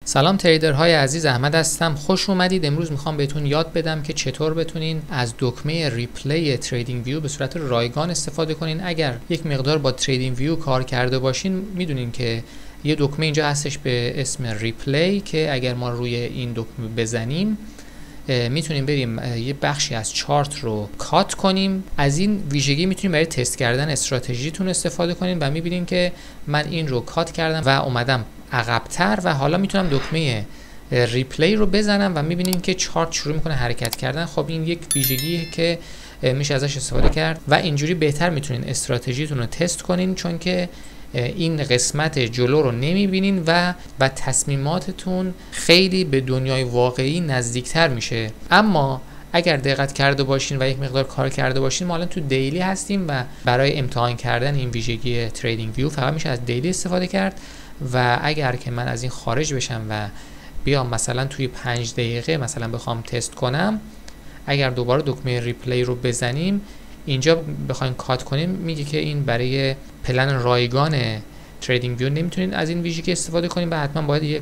سلام تریدرهای عزیز، احمد هستم. خوش اومدید. امروز میخوام بهتون یاد بدم که چطور بتونین از دکمه ریپلی تریدینگ ویو به صورت رایگان استفاده کنین. اگر یک مقدار با تریدینگ ویو کار کرده باشین میدونین که یه دکمه اینجا هستش به اسم ریپلی که اگر ما روی این دکمه بزنیم میتونیم بریم یه بخشی از چارت رو کات کنیم. از این ویژگی میتونیم برای تست کردن استراتژیتون استفاده کنین و میبینین که من این رو کات کردم و اومدم عقب‌تر و حالا میتونم دکمه ریپلی رو بزنم و میبینین که چارت شروع میکنه حرکت کردن. خب این یک ویژگیه که میشه ازش استفاده کرد و اینجوری بهتر میتونین استراتژیتون رو تست کنین، چون که این قسمت جلو رو نمیبینین و تصمیماتتون خیلی به دنیای واقعی نزدیکتر میشه. اما اگر دقت کرده باشین و یک مقدار کار کرده باشین، ما الان تو دیلی هستیم و برای امتحان کردن این ویژگی تریدینگ ویو فقط میشه از دیلی استفاده کرد و اگر که من از این خارج بشم و بیام مثلا توی 5 دقیقه مثلا بخوام تست کنم، اگر دوباره دکمه ریپلی رو بزنیم اینجا بخوایم کات کنیم میگه که این برای پلن رایگان تریدینگ ویو نمیتونین از این ویژگی استفاده کنین و حتما باید یک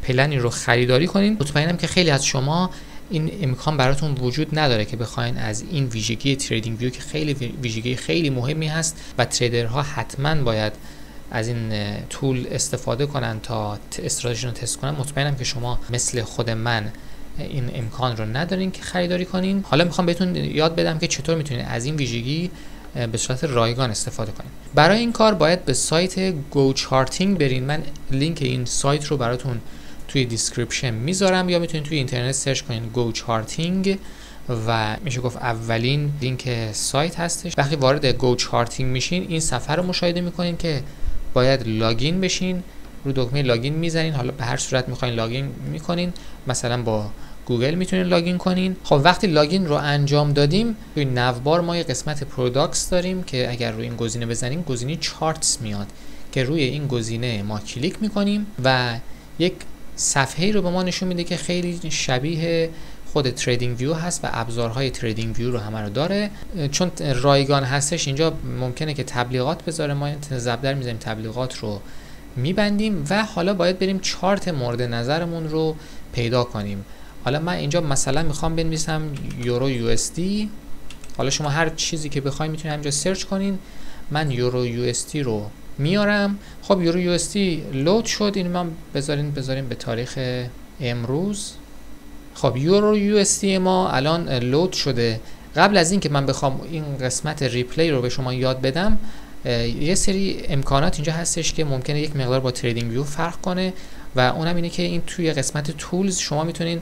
پلنی رو خریداری کنین. مطمئنم که خیلی از شما این امکان براتون وجود نداره که بخواین از این ویژگی تریدینگ ویو که خیلی ویژگی خیلی مهمی هست و تریدرها حتما باید از این تول استفاده کنن تا استراتژیشون رو تست کنن. مطمئنم که شما مثل خود من این امکان رو ندارین که خریداری کنین. حالا میخوام بهتون یاد بدم که چطور میتونین از این ویژگی به صورت رایگان استفاده کنین. برای این کار باید به سایت گو چارتینگ برین. من لینک این سایت رو براتون توی دیسکریپشن میذارم یا میتونین توی اینترنت سرچ کنین گو چارتینگ و میشه گفت اولین لینک سایت هستش. وقتی وارد گو چارتینگ میشین این صفحه رو مشاهده میکنین که باید لاگین بشین. رو دکمه لاگین میزنین. حالا به هر صورت میخواین لاگین میکنین، مثلا با گوگل میتونین لاگین کنین. خب وقتی لاگین رو انجام دادیم توی نوبار ما یه قسمت پروداکتس داریم که اگر روی این گزینه بزنیم گزینه چارتس میاد که روی این گزینه ما کلیک میکنیم و یک صفحه رو به ما نشون میده که خیلی شبیه خود تریدینگ ویو هست و ابزارهای تریدینگ ویو رو همه رو داره. چون رایگان هستش اینجا ممکنه که تبلیغات بذاره، ما زبدر میذاریم تبلیغات رو میبندیم و حالا باید بریم چارت مورد نظرمون رو پیدا کنیم. حالا من اینجا مثلا میخوام بنویسم یورو یو اس دی. حالا شما هر چیزی که بخواید میتونید همینجا سرچ کنین. من یورو یو اس دی رو میارم. خب یورو یو اس دی لود شد. این من بذارین به تاریخ امروز. خب یورو یو اس دی ما الان لود شده. قبل از این که من بخوام این قسمت ریپلی رو به شما یاد بدم، یه سری امکانات اینجا هستش که ممکنه یک مقدار با تریدینگ ویو فرق کنه و اونم اینه که این توی قسمت تولز شما میتونین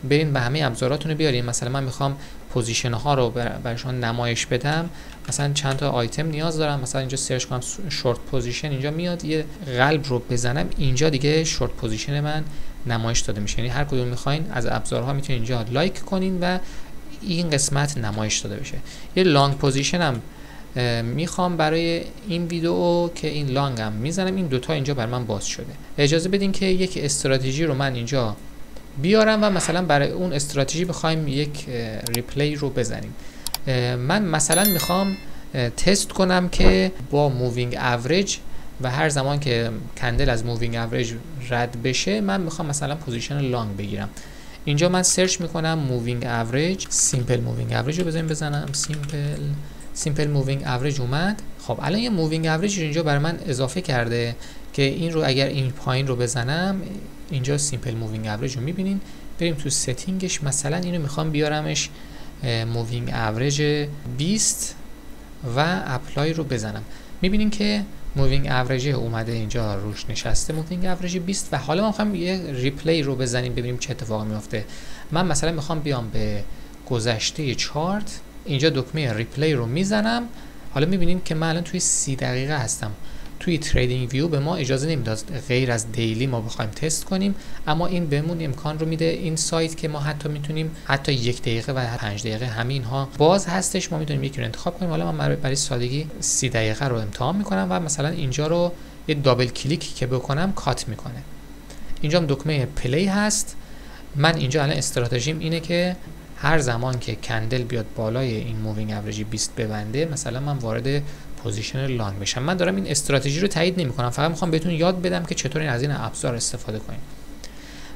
برین به همه ابزاراتون رو بیارین. مثلا من میخوام پوزیشن ها رو برای شما نمایش بدم، مثلا چند تا آیتم نیاز دارم، مثلا اینجا سرچ کنم شورت پوزیشن، اینجا میاد یه قلب رو بزنم، اینجا دیگه شورت پوزیشن من نمایش داده میشه. یعنی هر کدوم میخواین از ابزارها میتونین اینجا لایک کنین و این قسمت نمایش داده بشه. یه لانگ پوزیشن هم میخوام برای این ویدیو که این لانگ هم میزنم. این دوتا اینجا بر من باز شده. اجازه بدین که یک استراتژی رو من اینجا بیارم و مثلا برای اون استراتژی بخوایم یک ریپلی رو بزنیم. من مثلا میخوام تست کنم که با مووینگ اوریج و هر زمان که کندل از مووینگ اوریج رد بشه من میخوام مثلا پوزیشن لانگ بگیرم. اینجا من سرچ میکنم مووینگ اوریج، سیمپل مووینگ اوریج رو بزنم. سیمپل مووینگ اوریج اومد. خب الان یه مووینگ اوریج اینجا برای من اضافه کرده که این رو اگر این پایین رو بزنم اینجا سیمپل مووینگ اوریج رو میبینین. بریم تو ستینگش، مثلا اینو میخوام بیارمش مووینگ اوریج 20 و اپلای رو بزنم. میبینین که مووینگ اوریج اومده اینجا روش نشسته مووینگ اوریج 20 و حالا ما میخوایم یه ریپلی رو بزنیم ببینیم چه اتفاقی میفته. من مثلا میخوام بیام به گذشته چارت، اینجا دکمه ریپلی رو میزنم. حالا میبینین که من الان توی 30 دقیقه هستم. توی تریدینگ ویو به ما اجازه نمیداد غیر از دیلی ما بخوایم تست کنیم، اما این بهمون امکان رو میده. این سایت که ما حتی میتونیم حتی 1 دقیقه و 5 دقیقه همین ها باز هستش، ما میتونیم یکی رو انتخاب کنیم. حالا من برای سادگی 30 دقیقه رو امتحان میکنم و مثلا اینجا رو یه دابل کلیک که بکنم کات میکنه. اینجا هم دکمه پلی هست. من اینجا الان استراتژیم اینه که هر زمان که کندل بیاد بالای این مووینگ اوریج 20 ببنده مثلا من وارد پوزیشن لانگ بشم. من دارم این استراتژی رو تایید نمی‌کنم، فقط می‌خوام بهتون یاد بدم که چطور از این ابزار استفاده کنید.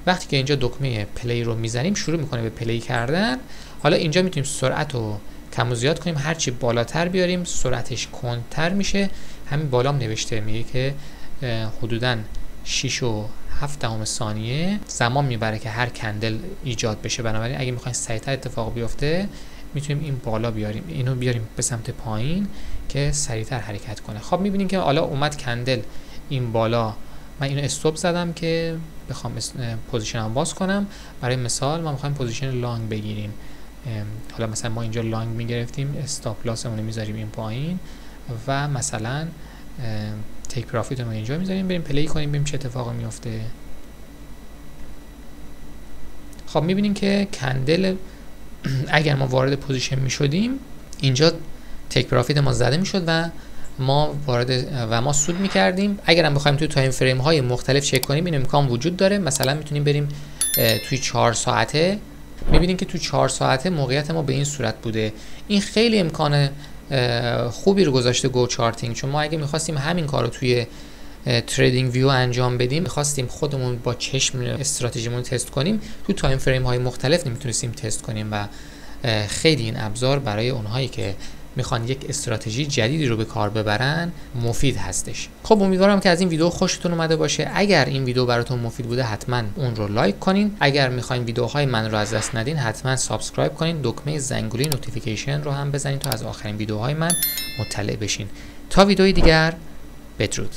وقتی که اینجا دکمه پلی رو میزنیم شروع میکنه به پلی کردن. حالا اینجا میتونیم سرعت رو کم و زیاد کنیم، هرچی بالاتر بیاریم سرعتش کندتر میشه. همین بالام نوشته میگه که حدوداً 6.7 ثانیه زمان میبره که هر کندل ایجاد بشه. بنابراین اگه میخواین سریعتر اتفاق بیفته میتونیم این بالا بیاریم، اینو بیاریم به سمت پایین که سریعتر حرکت کنه. خب میبینیم که حالا اومد کندل این بالا. من اینو استاپ زدم که بخوام پوزیشنم باز کنم. برای مثال ما میخوایم پوزیشن لانگ بگیریم. حالا مثلا ما اینجا لانگ میگرفتیم، استاپ لاسمون رو میذاریم این پایین و مثلا تیک پروفیت رو اینجا میذاریم، بریم پلی کنیم ببینیم چه اتفاقی میفته. خب میبینیم که کندل اگر ما وارد پوزیشن میشدیم اینجا تیک پروفیت ما زده میشد و ما وارد و ما سود میکردیم. اگر هم بخوایم توی تایم فریم های مختلف چک کنیم این امکان وجود داره. مثلا میتونیم بریم توی 4 ساعته، میبینیم که توی 4 ساعته موقعیت ما به این صورت بوده. این خیلی امکان خوبی رو گذاشته گو چارتینگ، چون ما اگه میخواستیم همین کار رو توی تریدینگ ویو انجام بدیم، میخواستیم خودمون با چشم استراتژیمون تست کنیم، تو تایم فریم های مختلف نمیتونستیم تست کنیم و خیلی این ابزار برای اونهایی که میخوان یک استراتژی جدیدی رو به کار ببرن مفید هستش. خب امیدوارم که از این ویدیو خوشتون اومده باشه. اگر این ویدیو براتون مفید بوده حتما اون رو لایک کنین. اگر میخواین ویدیوهای من رو از دست ندین حتما سابسکرایب کنین، دکمه زنگوله نوتیفیکیشن رو هم بزنین تا از آخرین ویدیوهای من مطلع بشین. تا ویدیوی دیگر، بدرود.